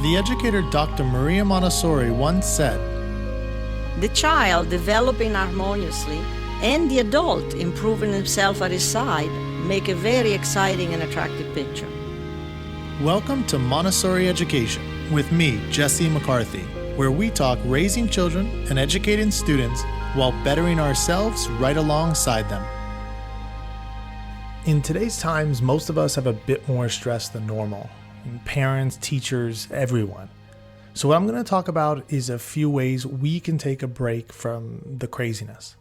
The educator Dr. Maria Montessori once said, "The child developing harmoniously and the adult improving himself at his side make a very exciting and attractive picture." Welcome to Montessori Education with me, Jesse McCarthy, where we talk raising children and educating students while bettering ourselves right alongside them. In today's times, most of us have a bit more stress than normal. Parents, teachers, everyone. So what I'm going to talk about is a few ways we can take a break from the craziness.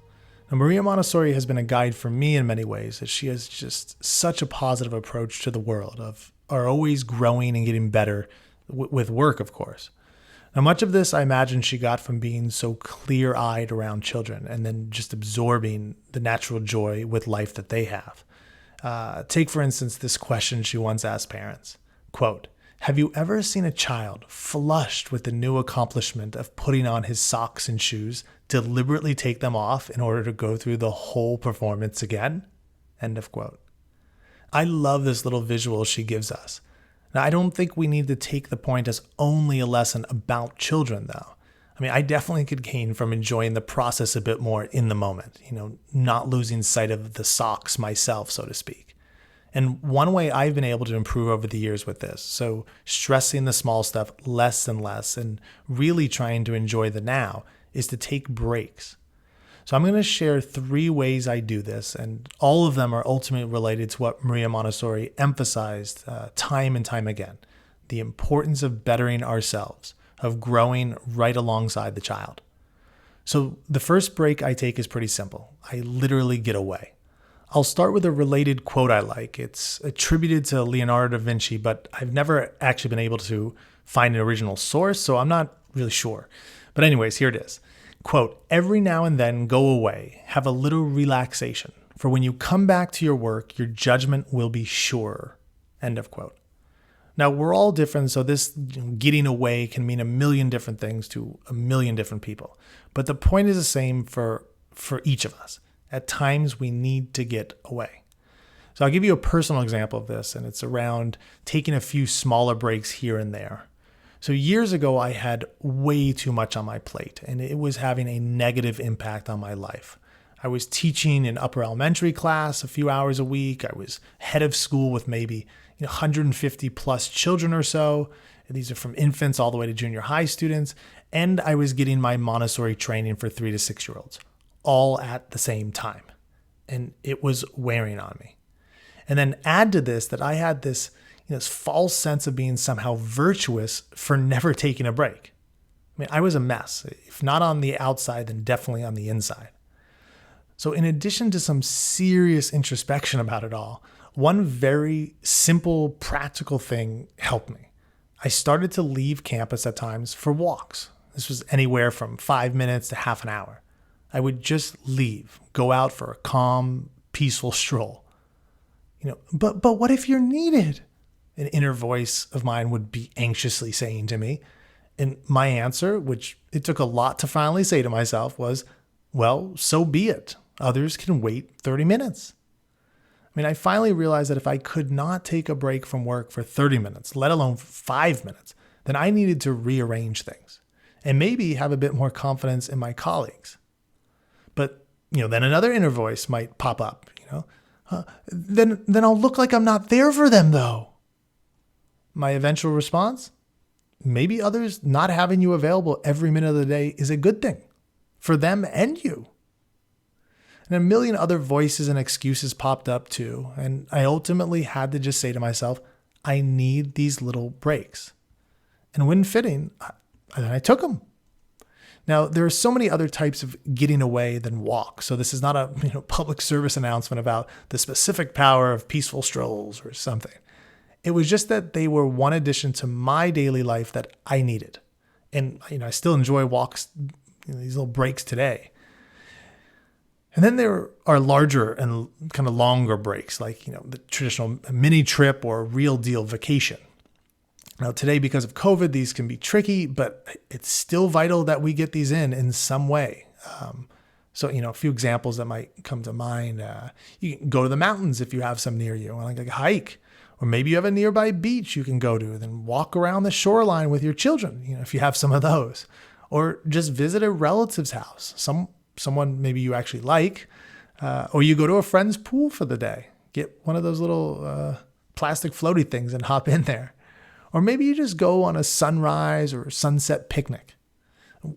Now, Maria Montessori has been a guide for me in many ways, as she has just such a positive approach to the world of are always growing and getting better with work, of course. Now, much of this I imagine she got from being so clear-eyed around children and then just absorbing the natural joy with life that they have. Take, for instance, this question she once asked parents. Quote, "Have you ever seen a child flushed with the new accomplishment of putting on his socks and shoes, deliberately take them off in order to go through the whole performance again?" End of quote. I love this little visual she gives us. Now, I don't think we need to take the point as only a lesson about children, though. I mean, I definitely could gain from enjoying the process a bit more in the moment, not losing sight of the socks myself, so to speak. And one way I've been able to improve over the years with this, so stressing the small stuff less and less and really trying to enjoy the now, is to take breaks. So I'm going to share 3 ways I do this, and all of them are ultimately related to what Maria Montessori emphasized time and time again, the importance of bettering ourselves, of growing right alongside the child. So the first break I take is pretty simple. I literally get away. I'll start with a related quote I like. It's attributed to Leonardo da Vinci, but I've never actually been able to find an original source, so I'm not really sure. But anyways, here it is. Quote, "Every now and then go away, have a little relaxation, for when you come back to your work, your judgment will be surer." End of quote. Now, we're all different, so this getting away can mean a million different things to a million different people. But the point is the same for each of us. At times, we need to get away. So I'll give you a personal example of this, and it's around taking a few smaller breaks here and there. So years ago, I had way too much on my plate, and it was having a negative impact on my life. I was teaching an upper elementary class a few hours a week. I was head of school with maybe 150 plus children or so. These are from infants all the way to junior high students. And I was getting my Montessori training for 3 to 6-year-olds. All at the same time. And it was wearing on me. And then add to this that I had this false sense of being somehow virtuous for never taking a break. I mean, I was a mess. If not on the outside, then definitely on the inside. So in addition to some serious introspection about it all, one very simple, practical thing helped me. I started to leave campus at times for walks. This was anywhere from 5 minutes to half an hour. I would just leave, go out for a calm, peaceful stroll. But what if you're needed? An inner voice of mine would be anxiously saying to me. And my answer, which it took a lot to finally say to myself, was, well, so be it. Others can wait 30 minutes. I mean, I finally realized that if I could not take a break from work for 30 minutes, let alone 5 minutes, then I needed to rearrange things and maybe have a bit more confidence in my colleagues. But, then another inner voice might pop up, then I'll look like I'm not there for them though. My eventual response? Maybe others not having you available every minute of the day is a good thing for them and you. And a million other voices and excuses popped up too. And I ultimately had to just say to myself, I need these little breaks. And when fitting, I took them. Now, there are so many other types of getting away than walk. So this is not a public service announcement about the specific power of peaceful strolls or something. It was just that they were one addition to my daily life that I needed. And I still enjoy walks, these little breaks today. And then there are larger and kind of longer breaks, like the traditional mini trip or real deal vacation. Now today, because of COVID, these can be tricky, but it's still vital that we get these in some way. So, a few examples that might come to mind. You can go to the mountains if you have some near you, like a hike, Or maybe you have a nearby beach you can go to, then walk around the shoreline with your children, if you have some of those. Or just visit a relative's house, someone maybe you actually like, or you go to a friend's pool for the day. Get one of those little plastic floaty things and hop in there. Or maybe you just go on a sunrise or sunset picnic.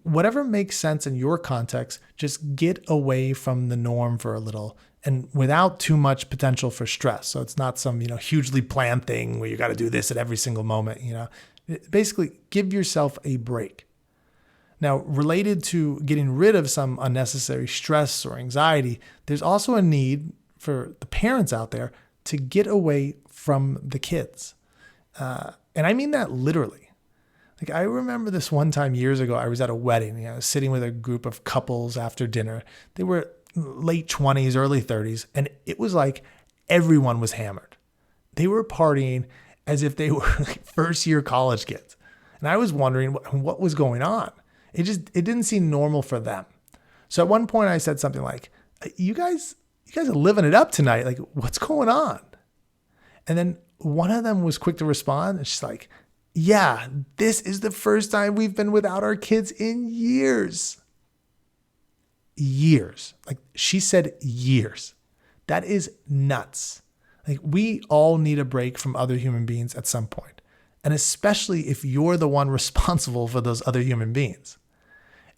Whatever makes sense in your context, just get away from the norm for a little and without too much potential for stress. So it's not some, hugely planned thing where you got to do this at every single moment, Basically, give yourself a break. Now, related to getting rid of some unnecessary stress or anxiety, there's also a need for the parents out there to get away from the kids. And I mean that literally. Like, I remember this one time years ago, I was at a wedding, I was sitting with a group of couples after dinner. They were late 20s, early 30s, and it was like everyone was hammered. They were partying as if they were first year college kids. And I was wondering what was going on. It didn't seem normal for them. So at one point I said something like, you guys are living it up tonight. Like, what's going on? And then one of them was quick to respond. And she's like, yeah, this is the first time we've been without our kids in years. Years. Like, she said years. That is nuts. Like, we all need a break from other human beings at some point. And especially if you're the one responsible for those other human beings.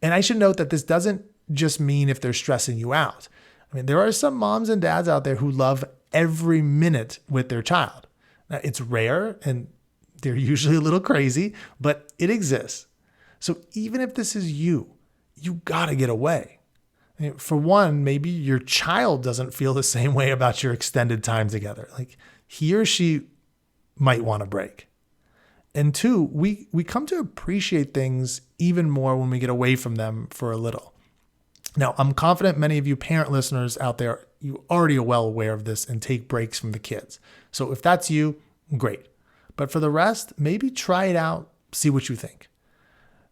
And I should note that this doesn't just mean if they're stressing you out. I mean, there are some moms and dads out there who love every minute with their child. Now, it's rare and they're usually a little crazy, but it exists. So even if this is you got to get away. I mean, for one, maybe your child doesn't feel the same way about your extended time together. Like, he or she might want a break. And two, we come to appreciate things even more when we get away from them for a little. Now, I'm confident many of you parent listeners out there, you already are well aware of this and take breaks from the kids. So if that's you, great. But for the rest, maybe try it out, see what you think.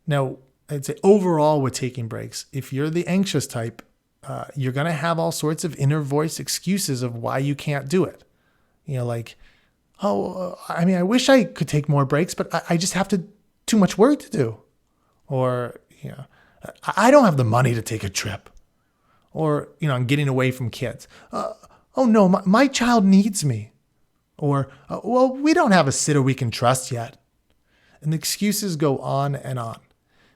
Now, I'd say overall with taking breaks, if you're the anxious type, you're going to have all sorts of inner voice excuses of why you can't do it. Like, I wish I could take more breaks, but I just have too much work to do. Or, I don't have the money to take a trip. Or, I'm getting away from kids. Oh no, my child needs me. Or, well, we don't have a sitter we can trust yet. And the excuses go on and on.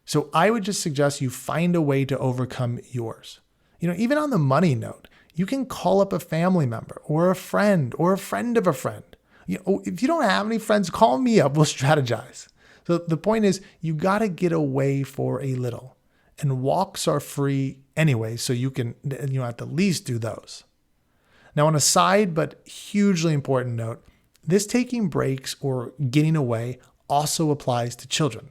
So I would just suggest you find a way to overcome yours. Even on the money note, you can call up a family member or a friend of a friend. If you don't have any friends, call me up. We'll strategize. So the point is, you got to get away for a little. And walks are free anyway, so you can, at the least do those. Now, on a side but hugely important note, this taking breaks or getting away also applies to children.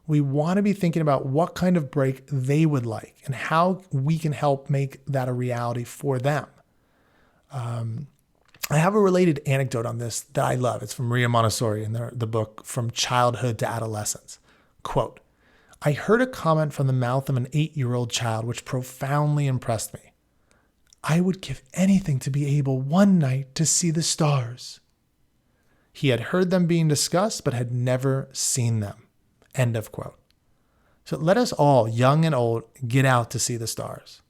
We want to be thinking about what kind of break they would like and how we can help make that a reality for them. I have a related anecdote on this that I love. It's from Maria Montessori in the book From Childhood to Adolescence. Quote, I heard a comment from the mouth of an 8-year-old child which profoundly impressed me. I would give anything to be able one night to see the stars. He had heard them being discussed, but had never seen them. End of quote. So let us all, young and old, get out to see the stars.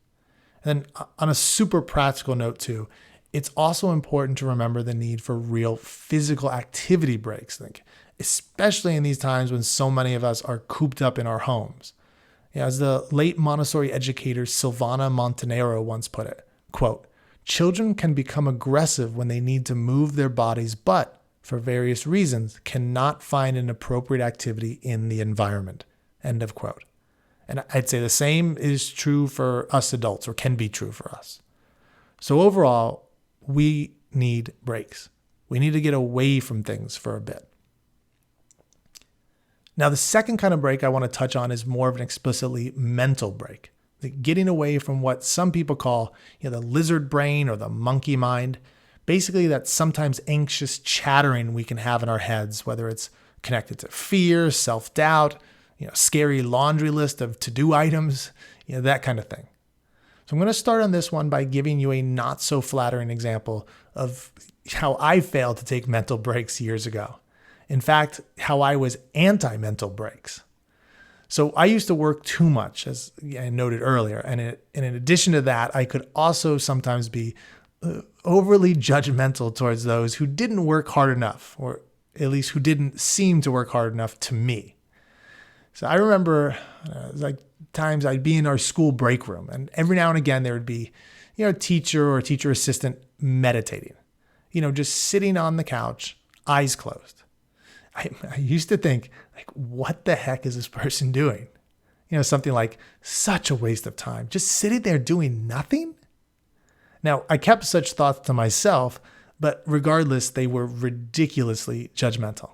And then on a super practical note too, it's also important to remember the need for real physical activity breaks, especially in these times when so many of us are cooped up in our homes. As the late Montessori educator Silvana Montenero once put it, quote, children can become aggressive when they need to move their bodies, but for various reasons, cannot find an appropriate activity in the environment. End of quote. And I'd say the same is true for us adults, or can be true for us. So overall, we need breaks. We need to get away from things for a bit. Now, the second kind of break I want to touch on is more of an explicitly mental break. Getting away from what some people call the lizard brain or the monkey mind. Basically, that sometimes anxious chattering we can have in our heads, whether it's connected to fear, self-doubt, scary laundry list of to-do items, that kind of thing. So I'm going to start on this one by giving you a not so flattering example of how I failed to take mental breaks years ago. In fact, how I was anti-mental breaks. So I used to work too much, as I noted earlier. And in addition to that, I could also sometimes be overly judgmental towards those who didn't work hard enough, or at least who didn't seem to work hard enough to me. So I remember like times I'd be in our school break room, and every now and again there would be, a teacher or a teacher assistant meditating, just sitting on the couch, eyes closed. I used to think, like, what the heck is this person doing? Something like, such a waste of time, just sitting there doing nothing. Now, I kept such thoughts to myself, but regardless, they were ridiculously judgmental.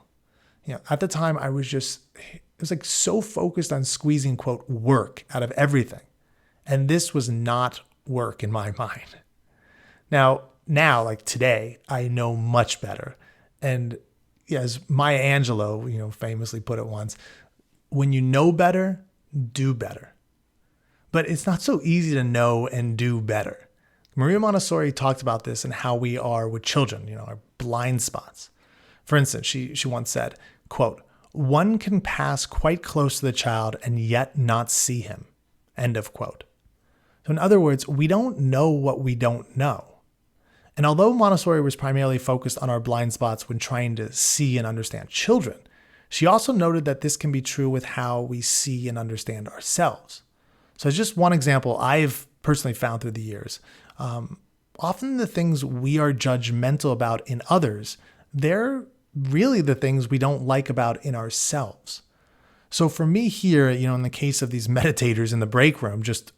At the time, I was like so focused on squeezing, quote, work out of everything. And this was not work in my mind. Now, like today, I know much better. And as Maya Angelou, famously put it once, when you know better, do better. But it's not so easy to know and do better. Maria Montessori talked about this and how we are with children, our blind spots. For instance, she once said, quote, "One can pass quite close to the child and yet not see him," end of quote. So in other words, we don't know what we don't know. And although Montessori was primarily focused on our blind spots when trying to see and understand children, she also noted that this can be true with how we see and understand ourselves. So as just one example I've personally found through the years, often the things we are judgmental about in others, they're really the things we don't like about in ourselves. So for me here, in the case of these meditators in the break room, just,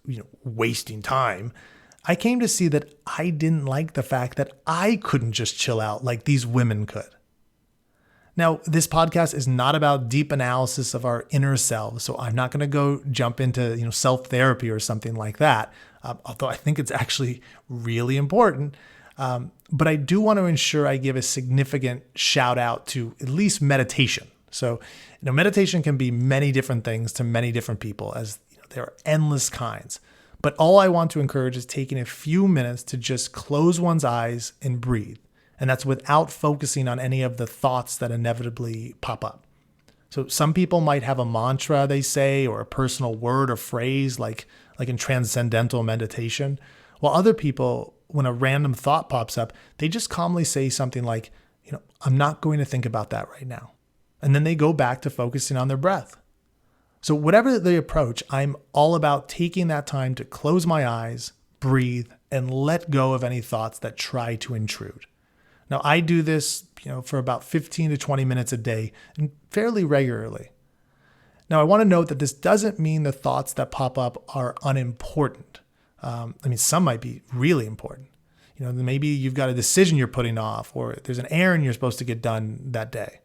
wasting time, I came to see that I didn't like the fact that I couldn't just chill out like these women could. Now, this podcast is not about deep analysis of our inner selves, so I'm not going to go jump into, self-therapy or something like that, although I think it's actually really important. But I do want to ensure I give a significant shout out to at least meditation. So, meditation can be many different things to many different people, as there are endless kinds. But all I want to encourage is taking a few minutes to just close one's eyes and breathe. And that's without focusing on any of the thoughts that inevitably pop up. So some people might have a mantra they say, or a personal word or phrase like in transcendental meditation, while other people, when a random thought pops up, they just calmly say something like, "I'm not going to think about that right now." And then they go back to focusing on their breath. So whatever the approach, I'm all about taking that time to close my eyes, breathe, and let go of any thoughts that try to intrude. Now, I do this, for about 15 to 20 minutes a day and fairly regularly. Now, I want to note that this doesn't mean the thoughts that pop up are unimportant. Some might be really important. Maybe you've got a decision you're putting off, or there's an errand you're supposed to get done that day.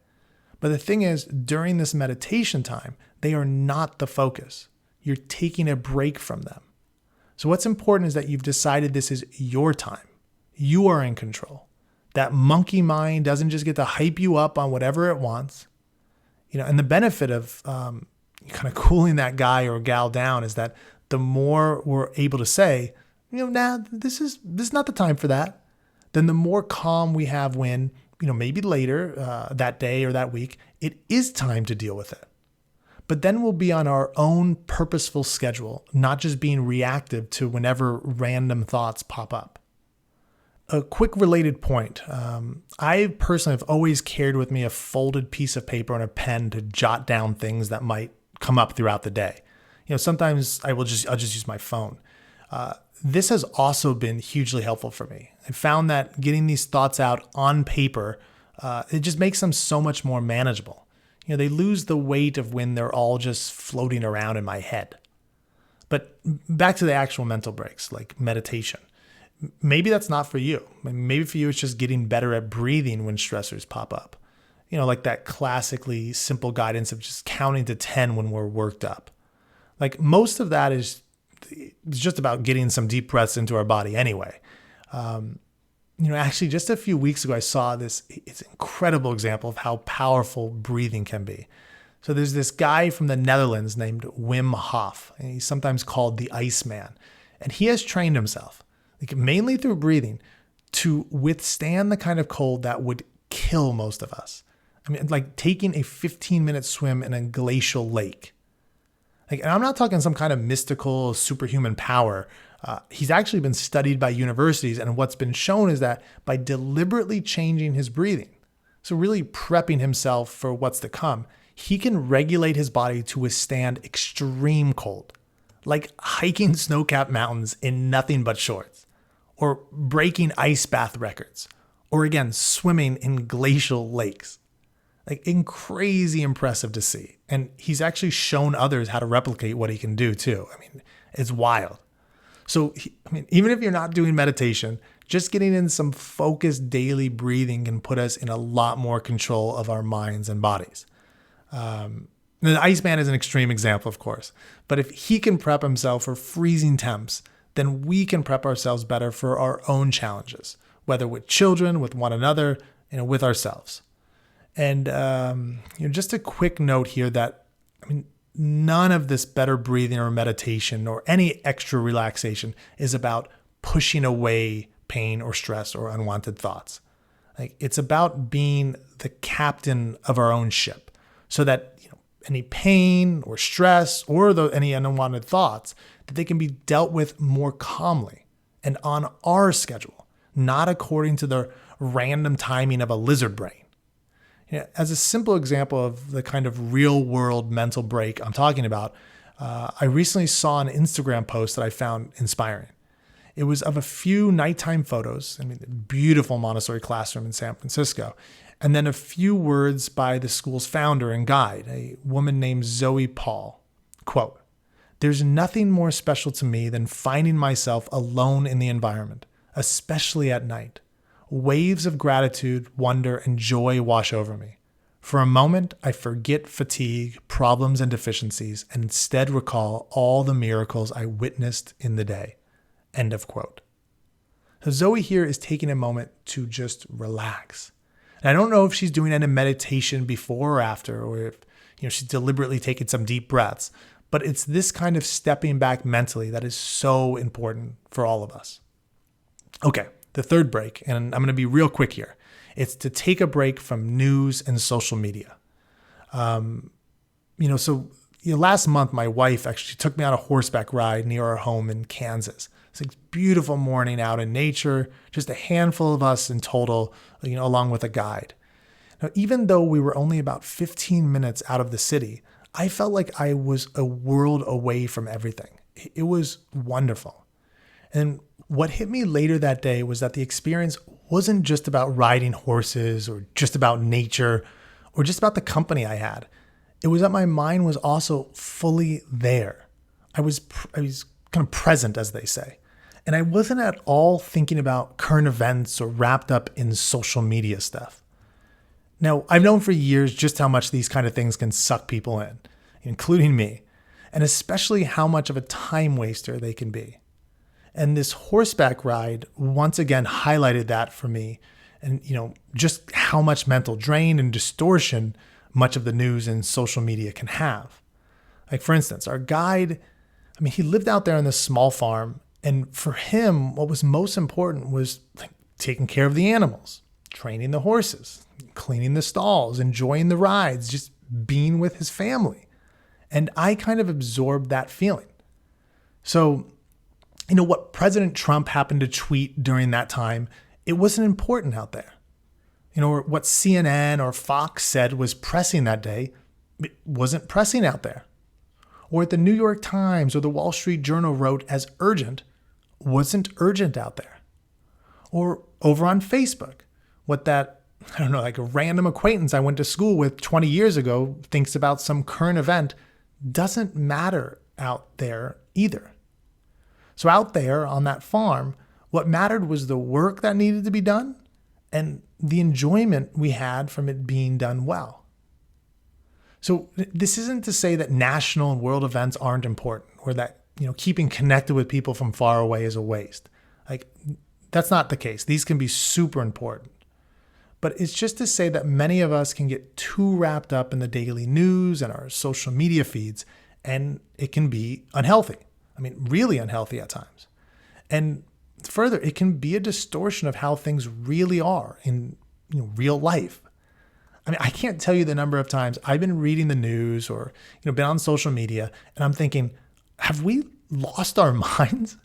But the thing is, during this meditation time, they are not the focus. You're taking a break from them. So what's important is that you've decided this is your time. You are in control. That monkey mind doesn't just get to hype you up on whatever it wants. And the benefit of kind of cooling that guy or gal down is that the more we're able to say, this is not the time for that, then the more calm we have when, maybe later that day or that week, it is time to deal with it. But then we'll be on our own purposeful schedule, not just being reactive to whenever random thoughts pop up. A quick related point. I personally have always carried with me a folded piece of paper and a pen to jot down things that might come up throughout the day. Sometimes I'll just use my phone. This has also been hugely helpful for me. I found that getting these thoughts out on paper, it just makes them so much more manageable. They lose the weight of when they're all just floating around in my head. But back to the actual mental breaks, like meditation. Maybe that's not for you. Maybe for you, it's just getting better at breathing when stressors pop up. Like that classically simple guidance of just counting to 10 when we're worked up. Like most of that is just about getting some deep breaths into our body anyway. Actually just a few weeks ago, I saw it's an incredible example of how powerful breathing can be. So there's this guy from the Netherlands named Wim Hof, and he's sometimes called the Iceman. And he has trained himself, like mainly through breathing, to withstand the kind of cold that would kill most of us. I mean, like taking a 15-minute swim in a glacial lake. Like, and I'm not talking some kind of mystical superhuman power. He's actually been studied by universities, and what's been shown is that by deliberately changing his breathing, so really prepping himself for what's to come, he can regulate his body to withstand extreme cold, like hiking snow-capped mountains in nothing but shorts, or breaking ice bath records, or again, swimming in glacial lakes. Like, crazy impressive to see. And he's actually shown others how to replicate what he can do too. I mean, it's wild. So, even if you're not doing meditation, just getting in some focused daily breathing can put us in a lot more control of our minds and bodies. The Iceman is an extreme example, of course, but if he can prep himself for freezing temps, then we can prep ourselves better for our own challenges, whether with children, with one another, with ourselves. And just a quick note here that, none of this better breathing or meditation or any extra relaxation is about pushing away pain or stress or unwanted thoughts. Like, it's about being the captain of our own ship, so that any pain or stress or any unwanted thoughts, that they can be dealt with more calmly and on our schedule, not according to the random timing of a lizard brain. As a simple example of the kind of real world mental break I'm talking about, I recently saw an Instagram post that I found inspiring. It was of a few nighttime photos, beautiful Montessori classroom in San Francisco, and then a few words by the school's founder and guide, a woman named Zoe Paul. Quote, "There's nothing more special to me than finding myself alone in the environment, especially at night. Waves of gratitude, wonder, and joy wash over me. For a moment, I forget fatigue, problems, and deficiencies, and instead recall all the miracles I witnessed in the day." End of quote. So Zoe here is taking a moment to just relax. And I don't know if she's doing any meditation before or after, or if she's deliberately taking some deep breaths, but it's this kind of stepping back mentally that is so important for all of us. Okay. The third break, and I'm going to be real quick here. It's to take a break from news and social media. Last month, my wife actually took me on a horseback ride near our home in Kansas. It's a beautiful morning out in nature, just a handful of us in total, along with a guide. Now, even though we were only about 15 minutes out of the city, I felt like I was a world away from everything. It was wonderful. And what hit me later that day was that the experience wasn't just about riding horses or just about nature or just about the company I had. It was that my mind was also fully there. I was kind of present, as they say. And I wasn't at all thinking about current events or wrapped up in social media stuff. Now, I've known for years just how much these kind of things can suck people in, including me, and especially how much of a time waster they can be. And this horseback ride once again highlighted that for me, and just how much mental drain and distortion much of the news and social media can have. Like, for instance, our guide, he lived out there on this small farm, and for him, what was most important was taking care of the animals, training the horses, cleaning the stalls, enjoying the rides, just being with his family. And I kind of absorbed that feeling. So, what President Trump happened to tweet during that time, it wasn't important out there. Or what CNN or Fox said was pressing that day, it wasn't pressing out there. Or what the New York Times or the Wall Street Journal wrote as urgent, wasn't urgent out there. Or over on Facebook, what that, like a random acquaintance I went to school with 20 years ago thinks about some current event doesn't matter out there either. So out there on that farm, what mattered was the work that needed to be done and the enjoyment we had from it being done well. So this isn't to say that national and world events aren't important, or that, keeping connected with people from far away is a waste. Like, that's not the case. These can be super important. But it's just to say that many of us can get too wrapped up in the daily news and our social media feeds, and it can be unhealthy. Really unhealthy at times. And further, it can be a distortion of how things really are in real life. I mean, I can't tell you the number of times I've been reading the news or been on social media, and I'm thinking, have we lost our minds?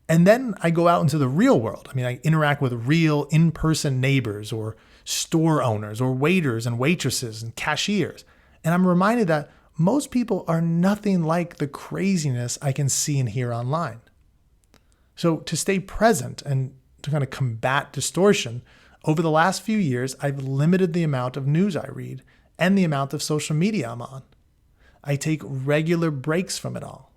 And then I go out into the real world. I mean, I interact with real in-person neighbors or store owners or waiters and waitresses and cashiers. And I'm reminded that most people are nothing like the craziness I can see and hear online. So to stay present and to kind of combat distortion, over the last few years, I've limited the amount of news I read and the amount of social media I'm on. I take regular breaks from it all.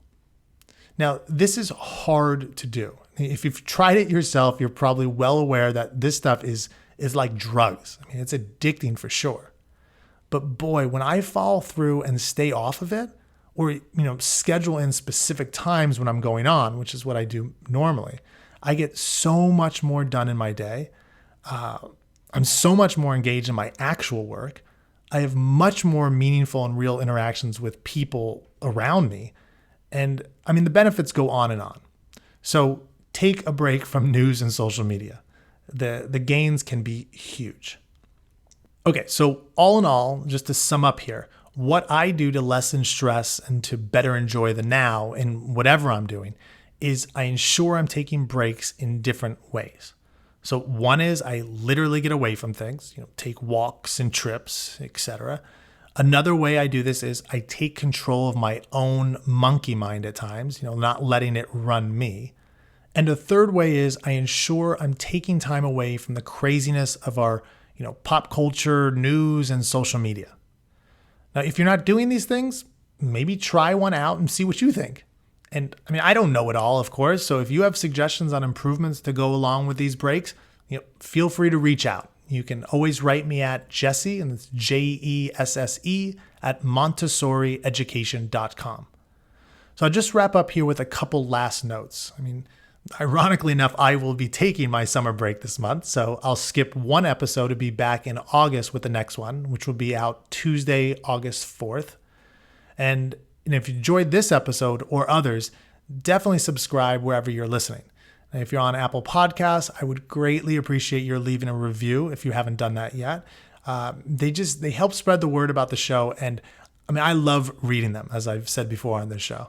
Now, this is hard to do. If you've tried it yourself, you're probably well aware that this stuff is like drugs. I mean, it's addicting for sure. But boy, when I follow through and stay off of it, or schedule in specific times when I'm going on, which is what I do normally, I get so much more done in my day. I'm so much more engaged in my actual work. I have much more meaningful and real interactions with people around me. And I mean, the benefits go on and on. So take a break from news and social media. The gains can be huge. Okay, so all in all, just to sum up here, what I do to lessen stress and to better enjoy the now in whatever I'm doing is I ensure I'm taking breaks in different ways. So one is I literally get away from things, take walks and trips, etc. Another way I do this is I take control of my own monkey mind at times, not letting it run me. And a third way is I ensure I'm taking time away from the craziness of our, pop culture, news, and social media. Now, if you're not doing these things, maybe try one out and see what you think. And I mean, I don't know it all, of course. So if you have suggestions on improvements to go along with these breaks, feel free to reach out. You can always write me at Jesse, and it's JESSE at MontessoriEducation.com. So I'll just wrap up here with a couple last notes. I mean, ironically enough, I will be taking my summer break this month, so I'll skip one episode to be back in August with the next one, which will be out Tuesday, August 4th. And if you enjoyed this episode or others, definitely subscribe wherever you're listening. And if you're on Apple Podcasts, I would greatly appreciate your leaving a review if you haven't done that yet. They help spread the word about the show, and I mean, I love reading them, as I've said before on this show.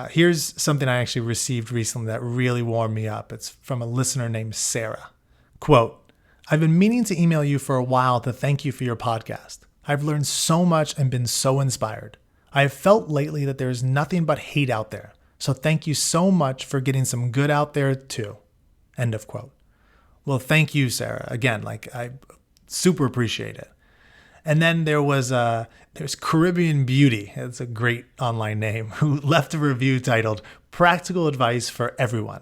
Here's something I actually received recently that really warmed me up. It's from a listener named Sarah. Quote, "I've been meaning to email you for a while to thank you for your podcast. I've learned so much and been so inspired. I have felt lately that there is nothing but hate out there. So thank you so much for getting some good out there too." End of quote. Well, thank you, Sarah. Again, I super appreciate it. And then there's Caribbean Beauty. It's a great online name, who left a review titled "Practical Advice for Everyone."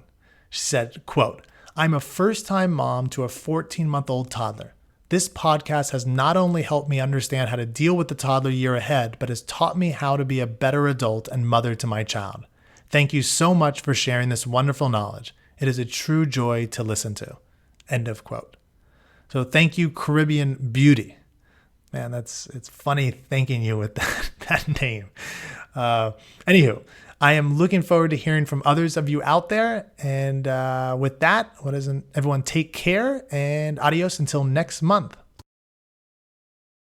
She said, quote, "I'm a first-time mom to a 14-month-old toddler. This podcast has not only helped me understand how to deal with the toddler year ahead, but has taught me how to be a better adult and mother to my child. Thank you so much for sharing this wonderful knowledge. It is a true joy to listen to." End of quote. So thank you, Caribbean Beauty. Man, it's funny thanking you with that name. Anywho, I am looking forward to hearing from others of you out there. And with that, everyone take care, and adios until next month.